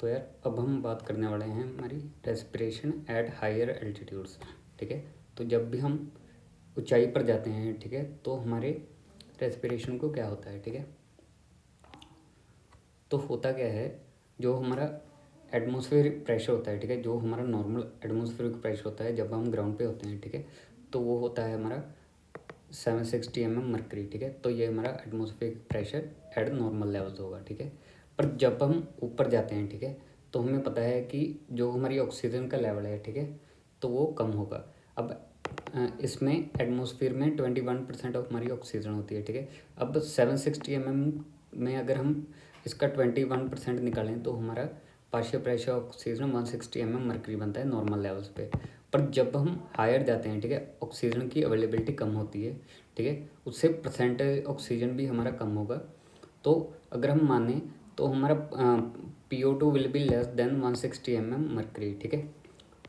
तो यार अब हम बात करने वाले हैं हमारी रेस्पिरेशन एट हायर एल्टीट्यूड्स। ठीक है, तो जब भी हम ऊंचाई पर जाते हैं, ठीक है, तो हमारे रेस्पिरेशन को क्या होता है। ठीक है, तो होता क्या है, जो हमारा एटमॉस्फेरिक प्रेशर होता है, ठीक है, जो हमारा नॉर्मल एटमॉस्फेरिक प्रेशर होता है जब हम ग्राउंड पे होते हैं, ठीक है, तो वो होता है हमारा 760 मरकरी। ठीक है, तो ये हमारा atmospheric pressure at normal levels होगा। ठीक है, पर जब हम ऊपर जाते हैं, ठीक है, तो हमें पता है कि जो हमारी ऑक्सीजन का लेवल है, ठीक है, तो वो कम होगा। अब इसमें एटमॉस्फेयर में 21% ऑफ हमारी ऑक्सीजन होती है। ठीक है, अब 760 में अगर हम इसका 21% निकालें तो हमारा पार्शियल प्रेशर ऑक्सीजन 160 मरकरी बनता है नॉर्मल लेवल्स पे। पर जब हम हायर जाते हैं, ठीक है, ऑक्सीजन की अवेलेबिलिटी कम होती है, ठीक है, उससे परसेंटेज ऑक्सीजन भी हमारा कम होगा। तो अगर हम माने तो हमारा PO2 will be less than 160 mercury. ठीक है,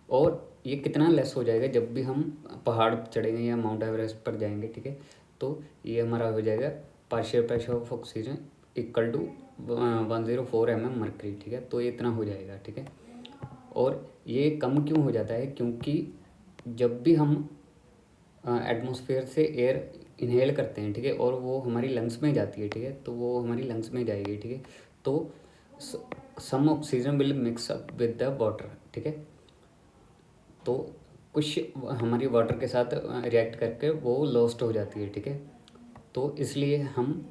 और ये कितना लेस हो जाएगा जब भी हम पहाड़ चढ़ेंगे या माउंट एवरेस्ट पर जाएंगे। ठीक है, तो ये हमारा हो जाएगा partial pressure of oxygen equal to 104 mercury. ठीक है, तो ये इतना हो जाएगा। ठीक है, और ये कम क्यों हो जाता है, क्योंकि जब भी हम एटमॉस्फेयर से एयर इनहेल करते हैं, ठीक है, और वो हमारी लंग्स में जाती है, ठीक है, तो वो हमारी लंग्स में जाएगी। ठीक है, तो some oxygen will mix up with the water. ठीक है, तो कुछ हमारी वाटर के साथ रिएक्ट करके वो लॉस्ट हो जाती है। ठीक है, तो इसलिए हम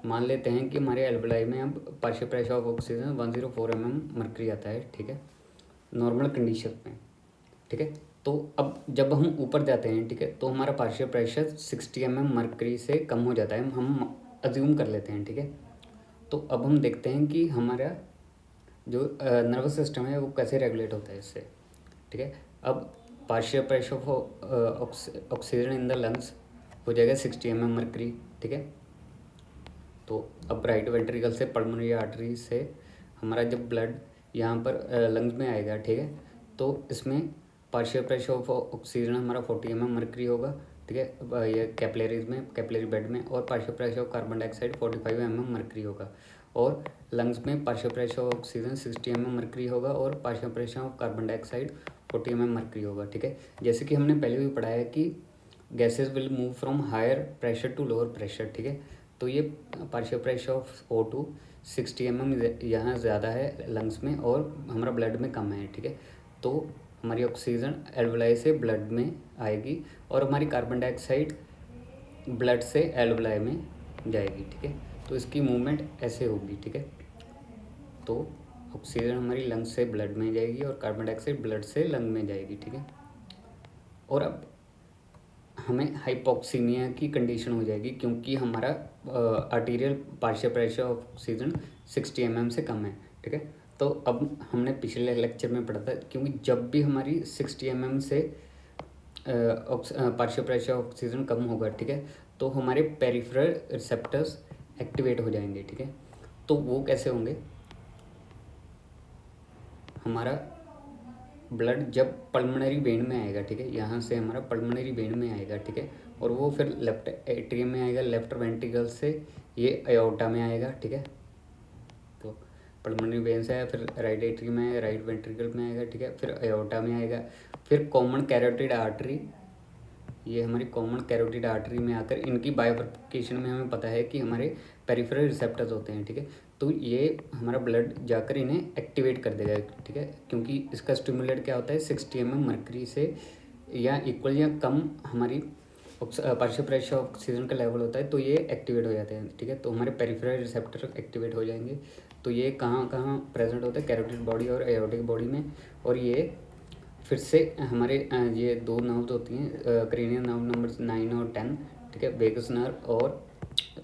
मान लेते हैं कि हमारे एल्वेलाई में अब partial pressure of oxygen 104 mercury आता है। ठीक है, नॉर्मल कंडीशन में। ठीक है, तो अब जब हम ऊपर जाते हैं, ठीक है, तो हमारा पार्शियल प्रेशर 60 मरकरी से कम हो जाता है, हम अज्यूम कर लेते हैं। ठीक है, तो अब हम देखते हैं कि हमारा जो नर्वस सिस्टम है वो कैसे रेगुलेट होता है इससे। ठीक है, अब partial pressure of oxygen in the lungs हो जाएगा 60 मरकरी। ठीक है, तो अब राइट वेंट्रिकल से पल्मोनरी आर्टरी से हमारा जब ब्लड यहाँ पर लंग्स में आएगा, ठीक है, तो इसमें पार्शियल प्रेशर ऑफ ऑक्सीजन हमारा 40 मरकरी होगा। ठीक है, ये कैपिलरीज में, कैपिलरी बेड में, और partial pressure of carbon dioxide 45 mercury होगा। और लंग्स में partial pressure of oxygen 60 mercury होगा और partial pressure of carbon dioxide 40 mercury होगा। ठीक है, जैसे कि हमने पहले भी पढ़ा है कि gases will move from higher pressure to lower pressure. ठीक है, तो ये पार्शियल प्रेशर ऑफ O2 60 यहाँ ज़्यादा है लंग्स में और हमारा ब्लड में कम है। ठीक है, तो हमारी ऑक्सीजन एल्वलाई से ब्लड में आएगी और हमारी कार्बन डाइऑक्साइड ब्लड से एल्वलाई में जाएगी। ठीक है, तो इसकी मूवमेंट ऐसे होगी। ठीक है, तो ऑक्सीजन हमारी लंग से ब्लड में जाएगी और कार्बन डाइऑक्साइड ब्लड से लंग में जाएगी। ठीक है, और अब हमें हाइपोक्सीमिया की कंडीशन हो जाएगी क्योंकि हमारा arterial partial pressure of oxygen 60 से कम है। ठीक है, तो अब हमने पिछले लेक्चर में पढ़ा था, क्योंकि जब भी हमारी 60 से पार्शियल प्रेशर ऑक्सीजन कम होगा, ठीक है, तो हमारे पेरिफेरल रिसेप्टर्स एक्टिवेट हो जाएंगे। ठीक है, तो वो कैसे होंगे, हमारा ब्लड जब पल्मोनरी वेन में आएगा, ठीक है, यहाँ से हमारा पल्मोनरी वेन में आएगा, ठीक है, और वो फिर लेफ्ट एट्रियम में आएगा, लेफ्ट वेंट्रिकल से ये अयोर्टा में आएगा। ठीक है, तो पल्मोनरी वेन से आया, फिर राइट एट्रियम में आएगा, राइट वेंट्रिकल में आएगा, ठीक है, फिर अयोर्टा में आएगा, फिर कॉमन कैरोटिड आर्टरी, ये हमारी कॉमन कैरोटिड आर्टरी में आकर इनकी बाइफर्केशन में हमें पता है कि हमारे पेरिफेरल रिसेप्टर्स होते हैं। ठीक है, तो ये हमारा ब्लड जाकर इन्हें एक्टिवेट कर देगा। ठीक है, क्योंकि इसका स्टिमुलेट क्या होता है 60 मरकरी से या इक्वल या कम हमारी पार्शियल प्रेशर ऑक्सीजन का लेवल होता है, तो ये एक्टिवेट हो जाते हैं। ठीक है, तो हमारे पेरिफेरल रिसेप्टर एक्टिवेट हो जाएंगे। तो ये कहाँ कहाँ प्रेजेंट होता है, कैरोटिड बॉडी और एयोटिक बॉडी में, और ये फिर से हमारे ये दो नर्व्स होती हैं, क्रेनियल नर्व नंबर 9 और 10। ठीक है, वेगस नर्व और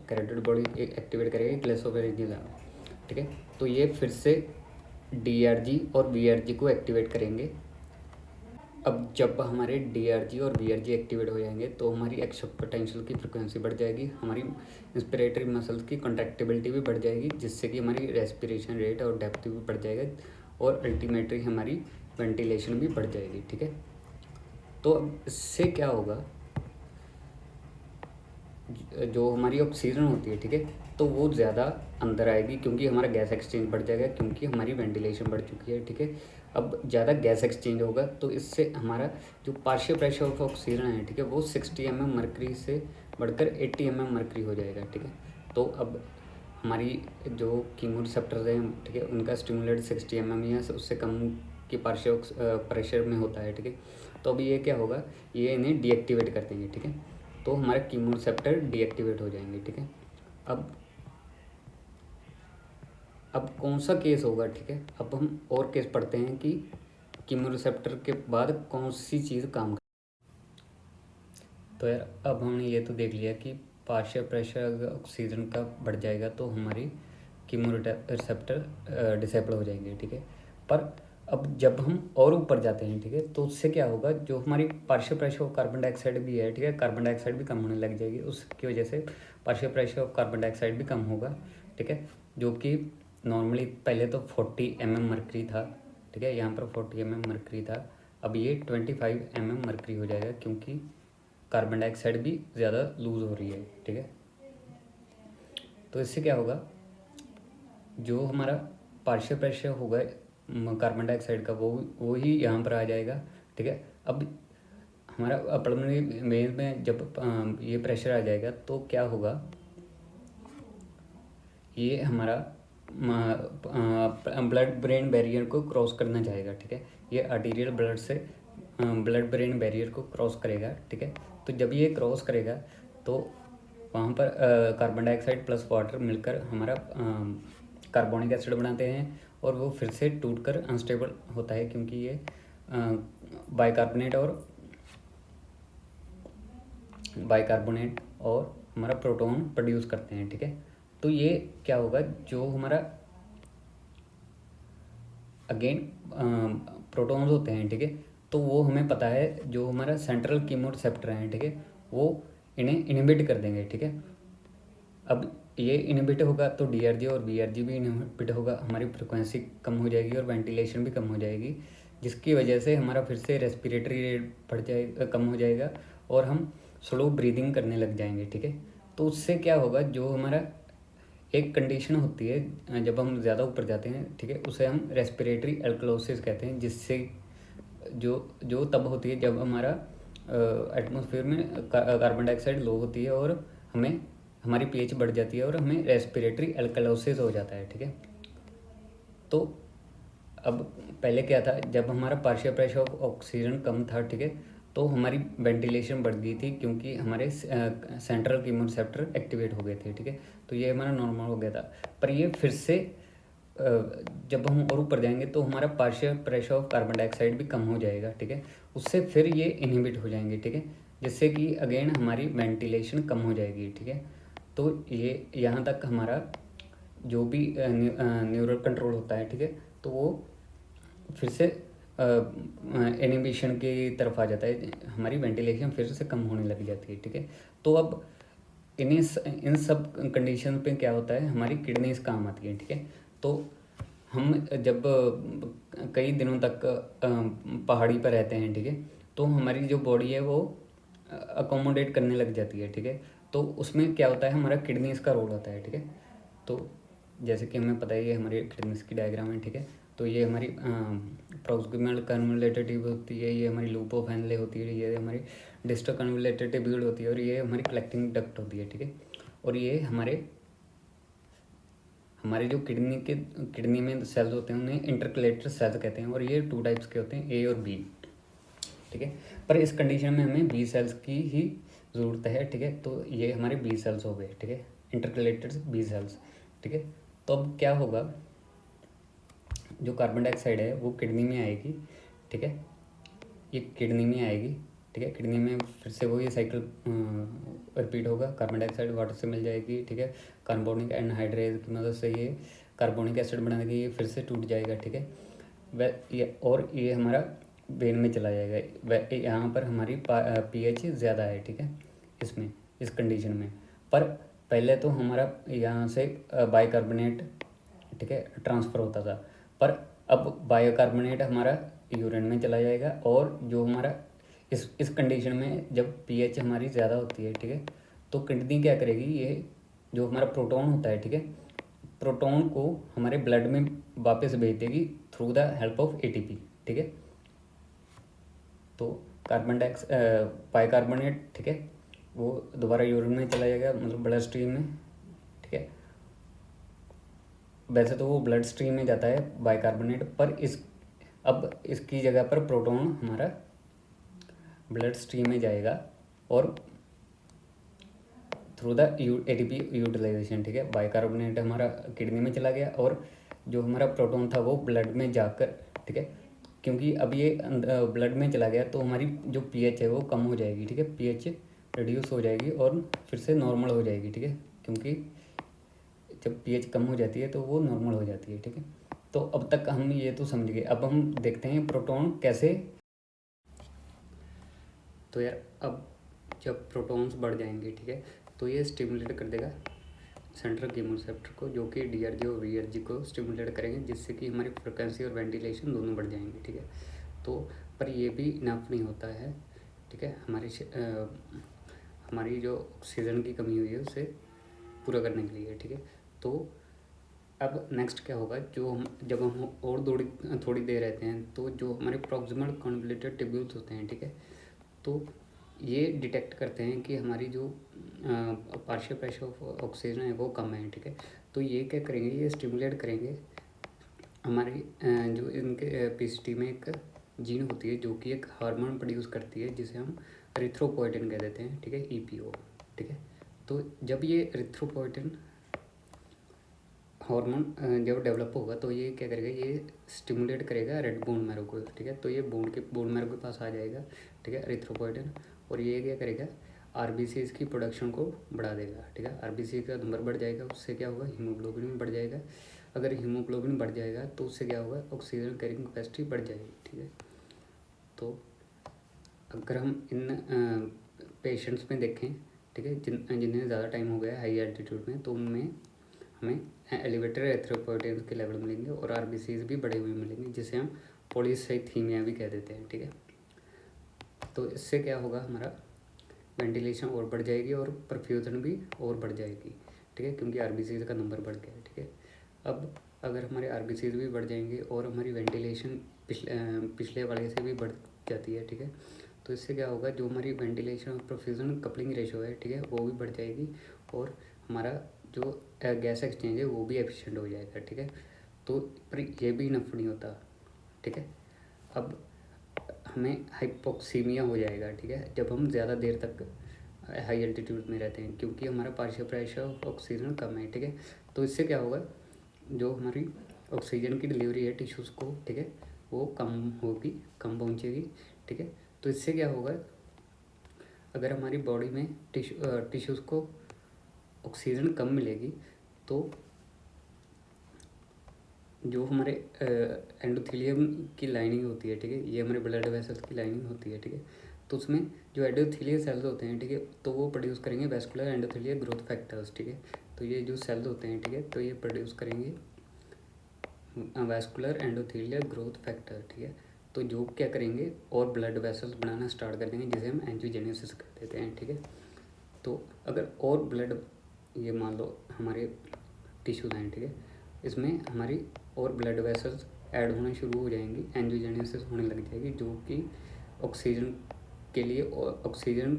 कैरोटिड बॉडी एक्टिवेट करेगी ग्लेसोफेरेंजियल नर्व। ठीक है, तो ये फिर से DRG और VRG को एक्टिवेट करेंगे। अब जब हमारे DRG और VRG एक्टिवेट हो जाएंगे तो हमारी एक्शन पोटेंशियल की फ्रिक्वेंसी बढ़ जाएगी, हमारी इंस्पिरेटरी मसल्स की कॉन्ट्रैक्टिबिलिटी भी बढ़ जाएगी, जिससे कि हमारी रेस्पिरेशन रेट और डेप्थ भी बढ़ जाएगा और अल्टीमेटली हमारी वेंटिलेशन भी बढ़ जाएगी। ठीक है, तो अब इससे क्या होगा, जो हमारी ऑक्सीजन होती है, ठीक है, तो वो ज़्यादा अंदर आएगी क्योंकि हमारा गैस एक्सचेंज बढ़ जाएगा, क्योंकि हमारी वेंटिलेशन बढ़ चुकी है, ठीक है। अब ज़्यादा गैस एक्सचेंज होगा तो इससे हमारा जो पार्शियल प्रेशर ऑफ ऑक्सीजन है, ठीक है, वो 60 मरकरी से बढ़कर 80 मरकरी हो जाएगा, ठीक है। तो अब हमारी जो कीमो रिसेप्टर्स हैं, ठीक है, उनका स्टिमुलेट 60 या उससे कम की पार्शियल प्रेशर में होता है, ठीक है। तो अब ये क्या होगा, ये इन्हें डीएक्टिवेट कर देंगे, ठीक है। तो हमारे कीमो रिसेप्टर डीएक्टिवेट हो जाएंगे, ठीक है। अब कौन सा केस होगा, ठीक है। अब हम और केस पढ़ते हैं कि कीमो रिसेप्टर के बाद कौन सी चीज़ काम कर। तो यार अब हमने ये तो देख लिया कि पार्शियल प्रेशर अगर ऑक्सीजन का बढ़ जाएगा तो हमारी कीमो रिसेप्टर डिसेबल हो जाएंगे, ठीक है। पर अब जब हम और ऊपर जाते हैं, ठीक है, तो उससे क्या होगा, जो हमारी partial pressure of carbon dioxide भी है, ठीक है, कार्बन डाइऑक्साइड भी कम होने लग जाएगी, उसकी वजह से partial pressure of carbon dioxide भी कम होगा, ठीक है। जो कि नॉर्मली पहले तो 40 मरकरी था, ठीक है, यहाँ पर 40 मरकरी था, अब ये 25 मरकरी हो जाएगा क्योंकि कार्बन डाइऑक्साइड भी ज़्यादा लूज़ हो रही है, ठीक है। तो इससे क्या होगा, जो हमारा पार्शियल प्रेशर होगा कार्बन डाइऑक्साइड का वो ही यहाँ पर आ जाएगा, ठीक है। अब हमारा पल्मोनरी वेन में जब ये प्रेशर आ जाएगा तो क्या होगा, ये हमारा ब्लड ब्रेन बैरियर को क्रॉस करना चाहेगा, ठीक है। ये आर्टीरियल ब्लड से ब्लड ब्रेन बैरियर को क्रॉस करेगा, ठीक है। तो जब ये क्रॉस करेगा तो वहाँ पर कार्बन डाइऑक्साइड प्लस वाटर मिलकर हमारा कार्बोनिक एसिड बनाते हैं और वो फिर से टूटकर अनस्टेबल होता है क्योंकि ये बाइकार्बोनेट और हमारा प्रोटॉन प्रोड्यूस करते हैं, ठीक है। तो ये क्या होगा, जो हमारा अगेन प्रोटॉन्स होते हैं, ठीक है, तो वो हमें पता है जो हमारा सेंट्रल कीमो रिसेप्टर हैं, ठीक है, वो इन्हें इनहिबिट कर देंगे, ठीक है। अब ये इनहिबिट होगा तो डीआरजी और बीआरजी भी इनहिबिट होगा, हमारी फ्रिक्वेंसी कम हो जाएगी और वेंटिलेशन भी कम हो जाएगी, जिसकी वजह से हमारा फिर से रेस्पिरेटरी रेट बढ़ जाएगा, कम हो जाएगा और हम स्लो ब्रीदिंग करने लग जाएंगे, ठीक है। तो उससे क्या होगा, जो हमारा एक कंडीशन होती है जब हम ज़्यादा ऊपर जाते हैं, ठीक है, उसे हम रेस्पिरेटरी एल्कलोसिस कहते हैं, जिससे जो जो तब होती है जब हमारा एटमॉस्फेयर में कार्बन डाइऑक्साइड लो होती है और हमें हमारी पीएच बढ़ जाती है और हमें रेस्पिरेटरी एल्कलोसिस हो जाता है, ठीक है। तो अब पहले क्या था, जब हमारा पार्शियल प्रेशर ऑफ ऑक्सीजन कम था, ठीक है, तो हमारी वेंटिलेशन बढ़ गई थी क्योंकि हमारे सेंट्रल कीमो रिसेप्टर एक्टिवेट हो गए थे, ठीक है। तो ये हमारा नॉर्मल हो गया था, पर ये फिर से जब हम और ऊपर जाएंगे तो हमारा partial pressure of carbon dioxide भी कम हो जाएगा, ठीक है। उससे फिर ये इनहिबिट हो जाएंगे, ठीक है, जिससे कि अगेन हमारी वेंटिलेशन कम हो जाएगी, ठीक है। तो ये यहाँ तक हमारा जो भी न्यूरल कंट्रोल होता है, ठीक है, तो वो फिर से इनहिबिशन की तरफ आ जाता है, हमारी वेंटिलेशन फिर से कम होने लग जाती है, ठीक है। तो अब इन सब कंडीशन पे क्या होता है, हमारी किडनीज काम आती है, ठीक है। तो हम जब कई दिनों तक पहाड़ी पर रहते हैं, ठीक है, तो हमारी जो बॉडी है वो अकोमोडेट करने लग जाती है, ठीक है। तो उसमें क्या होता है, हमारा किडनीज का रोल होता है, ठीक है। तो जैसे कि हमें पता है ये हमारी किडनीज की डायग्राम है, ठीक है। तो ये हमारी प्रोक्सिमल कन्वोल्यूटेड ट्यूब होती है, ये हमारी लूप ऑफ हेनले होती है, ये हमारी डिस्टल कन्वोल्यूटेड ट्यूब्यूल होती है और ये हमारी कलेक्टिंग डक्ट होती है, ठीक है। और ये हमारे जो किडनी में सेल्स होते हैं उन्हें इंटरकलेटर सेल्स कहते हैं और ये 2 टाइप्स के होते हैं, ए और बी, ठीक है। पर इस कंडीशन में हमें बी सेल्स की ही ज़रूरत है, ठीक है। तो ये हमारे बी सेल्स हो गए, ठीक है, इंटरकलेटेड बी सेल्स, ठीक है। तो अब क्या होगा, जो कार्बन डाइऑक्साइड है वो किडनी में आएगी, ठीक है, ये किडनी में आएगी, ठीक है। किडनी में फिर से वही साइकिल रिपीट होगा, कार्बन डाइऑक्साइड वाटर से मिल जाएगी, ठीक है, कार्बोनिक एनहाइड्रेज की मदद से ये कार्बोनिक एसिड बना देगी, ये फिर से टूट जाएगा, ठीक है। ये हमारा वेन में चला जाएगा, वह यहाँ पर हमारी पीएच ज़्यादा है, ठीक है, इसमें इस कंडीशन में। पर पहले तो हमारा यहाँ से बाइकार्बोनेट, ठीक है, ट्रांसफ़र होता था, पर अब बाइकार्बोनेट हमारा यूरिन में चला जाएगा और जो हमारा इस कंडीशन में जब पीएच हमारी ज़्यादा होती है, ठीक है, तो किडनी क्या करेगी, ये जो हमारा प्रोटॉन होता है, ठीक है, प्रोटॉन को हमारे ब्लड में वापस भेज देगी through the help of ATP, ठीक है। तो कार्बन डाइऑक्साइड बाइकार्बोनेट, ठीक है, वो दोबारा यूरिन में चला जाएगा, मतलब ब्लड स्ट्रीम में, ठीक है। वैसे तो वो ब्लड स्ट्रीम में जाता है बाइकार्बोनेट, पर अब इसकी जगह पर प्रोटॉन हमारा ब्लड स्ट्रीम में जाएगा और थ्रू द एटीपी यूटिलाइजेशन, ठीक है। बाइकार्बोनेट हमारा किडनी में चला गया और जो हमारा प्रोटॉन था वो ब्लड में जाकर, ठीक है, क्योंकि अब ये ब्लड में चला गया तो हमारी जो पीएच है वो कम हो जाएगी, ठीक है, पीएच रिड्यूस हो जाएगी और फिर से नॉर्मल हो जाएगी, ठीक है, क्योंकि जब पीएच कम हो जाती है तो वो नॉर्मल हो जाती है, ठीक है। तो अब तक हम ये तो समझ गए, अब हम देखते हैं प्रोटॉन कैसे। तो यार अब जब प्रोटॉन्स बढ़ जाएंगे, ठीक है, तो ये स्टिमुलेट कर देगा सेंट्रल कीमोरिसेप्टर को, जो कि डीआरजी और वीआरजी को स्टिमुलेट करेंगे, जिससे कि हमारी फ्रिक्वेंसी और वेंटिलेशन दोनों बढ़ जाएंगे, ठीक है। तो पर ये भी इनफ नहीं होता है, ठीक है, हमारी जो ऑक्सीजन की कमी हुई है उसे पूरा करने के लिए, ठीक है। तो अब नेक्स्ट क्या होगा, जब हम और थोड़ी देर रहते हैं तो जो हमारे प्रॉक्सिमल कॉन्वोल्यूटेड ट्यूब्यूल्स होते हैं, ठीक है, तो ये डिटेक्ट करते हैं कि हमारी जो पार्शियल प्रेशर ऑफ ऑक्सीजन है वो कम है, ठीक है। तो ये क्या करेंगे, ये स्टिमुलेट करेंगे हमारी जो इनके पीसीटी में एक जीन होती है जो कि एक हार्मोन प्रोड्यूस करती है जिसे हम एरिथ्रोपोएटिन कह देते हैं, ठीक है, ईपीओ, ठीक है। तो जब ये एरिथ्रोपोएटिन हार्मोन जब डेवलप होगा तो ये क्या करेगा, ये स्टिमुलेट करेगा रेड बोन मैरो को, ठीक है। तो ये बोन मैरो के पास आ जाएगा, ठीक है, एरिथ्रोपोएटिन, और ये क्या करेगा, आरबीसीज की प्रोडक्शन को बढ़ा देगा, ठीक है। आरबीसी का नंबर बढ़ जाएगा, उससे क्या होगा, हीमोग्लोबिन भी बढ़ जाएगा। अगर हीमोग्लोबिन बढ़ जाएगा तो उससे क्या होगा, ऑक्सीजन कैरिंग कैपेसिटी बढ़ जाएगी, ठीक है। तो अगर हम इन पेशेंट्स में देखें, ठीक है, जिन्हें ज़्यादा टाइम हो गया हाई एल्टीट्यूड में, तो उनमें हमें एलिवेटेड एरिथ्रोपोएटिन के लेवल मिलेंगे और आरबीसीज भी बढ़े हुए मिलेंगे, जिसे हम पॉलीसाइथीमिया भी कह देते हैं, ठीक है। तो इससे क्या होगा, हमारा वेंटिलेशन और बढ़ जाएगी और परफ्यूजन भी और बढ़ जाएगी, ठीक है, क्योंकि आरबीसीज का नंबर बढ़ गया है, ठीक है। अब अगर हमारे आरबीसीज भी बढ़ जाएंगे और हमारी वेंटिलेशन पिछले वाले से भी बढ़ जाती है, ठीक है, तो इससे क्या होगा, जो हमारी वेंटिलेशन और परफ्यूजन कपलिंग रेशो है, ठीक है, वो भी बढ़ जाएगी और हमारा जो गैस एक्सचेंज है वो भी एफिशिएंट हो जाएगा, ठीक है। तो पर ये भी इनफ नहीं होता, ठीक है। अब हमें हाइपोक्सीमिया हो जाएगा, ठीक है, जब हम ज़्यादा देर तक हाई एल्टीट्यूड में रहते हैं, क्योंकि हमारा पार्शियल प्रेशर ऑफ ऑक्सीजन कम है, ठीक है। तो इससे क्या होगा, जो हमारी ऑक्सीजन की डिलीवरी है टिश्यूज़ को, ठीक है, वो कम होगी, कम पहुँचेगी, ठीक है। तो इससे क्या होगा, अगर हमारी बॉडी में टिश्यूज़ को ऑक्सीजन कम मिलेगी तो जो हमारे एंडोथेलियम की लाइनिंग होती है, ठीक है, ये हमारे ब्लड वेसल्स की लाइनिंग होती है, ठीक है। तो उसमें जो एंडोथेलियल सेल्स होते हैं, ठीक है, तो वो प्रोड्यूस करेंगे वेस्कुलर एंडोथेलियल ग्रोथ फैक्टर्स, ठीक है। तो ये जो सेल्स होते हैं, ठीक है, तो ये प्रोड्यूस करेंगे वेस्कुलर एंडोथेलियल ग्रोथ फैक्टर, ठीक है। तो जो क्या करेंगे, और ब्लड वेसल्स बनाना स्टार्ट कर देंगे, जिसे हम एंजियोजेनेसिस कर देते हैं, ठीक है। तो अगर और ब्लड, ये मान लो हमारे टिश्यूज हैं, ठीक है, इसमें हमारी और ब्लड वेसल्स ऐड होना शुरू हो जाएंगी, एंजियोजेनेसिस होने लग जाएगी, जो कि ऑक्सीजन के लिए ऑक्सीजन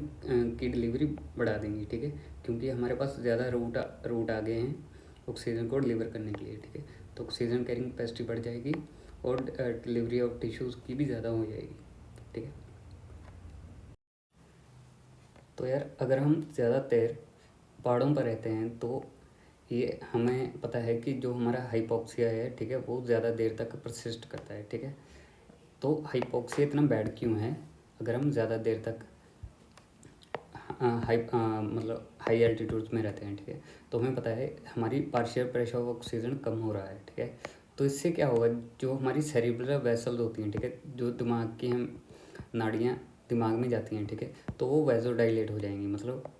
की डिलीवरी बढ़ा देंगी, ठीक है, क्योंकि हमारे पास ज़्यादा रूट आ गए हैं ऑक्सीजन को डिलीवर करने के लिए, ठीक है। तो ऑक्सीजन कैरिंग कैपेसिटी बढ़ जाएगी और डिलीवरी ऑफ टिश्यूज़ की भी ज़्यादा हो जाएगी, ठीक है। तो यार अगर हम ज़्यादा देर पहाड़ों पर रहते हैं तो ये हमें पता है कि जो हमारा हाइपोक्सिया है, ठीक है, वो ज़्यादा देर तक परसिस्ट करता है, ठीक है। तो हाइपोक्सिया इतना बैड क्यों है, अगर हम ज़्यादा देर तक मतलब हाई एल्टीट्यूड्स में रहते हैं, ठीक है, तो हमें पता है हमारी पार्शियल प्रेशर ऑफ ऑक्सीजन कम हो रहा है, ठीक है। तो इससे क्या होगा, जो हमारी सेरिब्रल वेसल्स होती हैं, ठीक है, जो दिमाग की हम नाड़ियाँ दिमाग में जाती हैं, ठीक है, तो वो वेजोडाइलेट हो जाएंगी, मतलब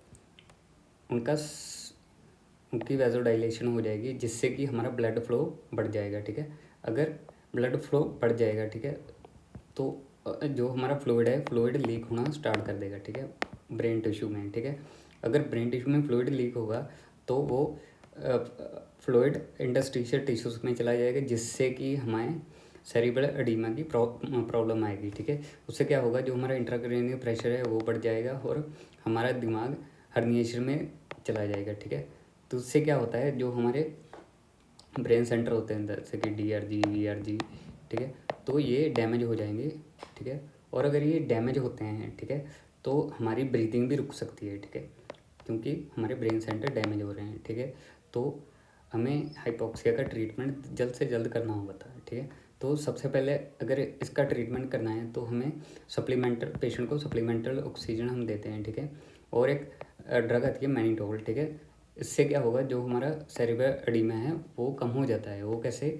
उनकी वेजोडाइलेशन हो जाएगी, जिससे कि हमारा ब्लड फ्लो बढ़ जाएगा, ठीक है। अगर ब्लड फ्लो बढ़ जाएगा, ठीक है, तो जो हमारा फ्लूइड है, फ्लूइड लीक होना स्टार्ट कर देगा, ठीक है, ब्रेन टिश्यू में, ठीक है। अगर ब्रेन टिश्यू में फ्लूइड लीक होगा तो वो फ्लूइड इंटरस्टिशियल टिश्यूज़ में चला जाएगा, जिससे कि हमें सेरिब्रल एडीमा की प्रॉब्लम आएगी, ठीक है। उससे क्या होगा, जो हमारा इंट्राक्रैनियल प्रेशर है वो बढ़ जाएगा और हमारा दिमाग हर्निएशन में चला जाएगा, ठीक है। तो उससे क्या होता है, जो हमारे ब्रेन सेंटर होते हैं जैसे कि DRG VRG, ठीक है, तो ये डैमेज हो जाएंगे, ठीक है। और अगर ये डैमेज होते हैं, ठीक है, तो हमारी ब्रीथिंग भी रुक सकती है, ठीक है, क्योंकि हमारे ब्रेन सेंटर डैमेज हो रहे हैं, ठीक है। तो हमें हाइपोक्सिया का ट्रीटमेंट जल्द से जल्द करना होगा था, ठीक है। तो सबसे पहले अगर इसका ट्रीटमेंट करना है तो हमें सप्लीमेंटल पेशेंट को सप्लीमेंटल ऑक्सीजन हम देते हैं, ठीक है। और एक ड्रग आती है मैनिटोल, ठीक है। इससे क्या होगा, जो हमारा सेरिब्रल एडीमा है वो कम हो जाता है। वो कैसे,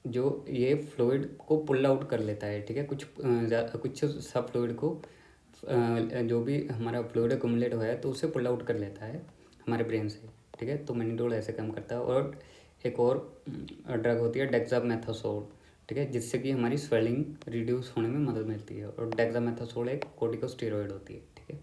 जो ये फ्लूइड को पुल आउट कर लेता है, ठीक है, कुछ सब फ्लूइड को जो भी हमारा फ्लूइड एक्युमुलेट हुआ है तो उसे पुल आउट कर लेता है हमारे ब्रेन से, ठीक है। तो मैनिटोल ऐसे काम करता है। और एक और ड्रग होती है डेक्सामेथासोल, ठीक है, जिससे कि हमारी स्वेलिंग रिड्यूस होने में मदद मिलती है। और डेक्सामेथासोल एक कोर्टिकोस्टेरॉइड होती है, ठीक है।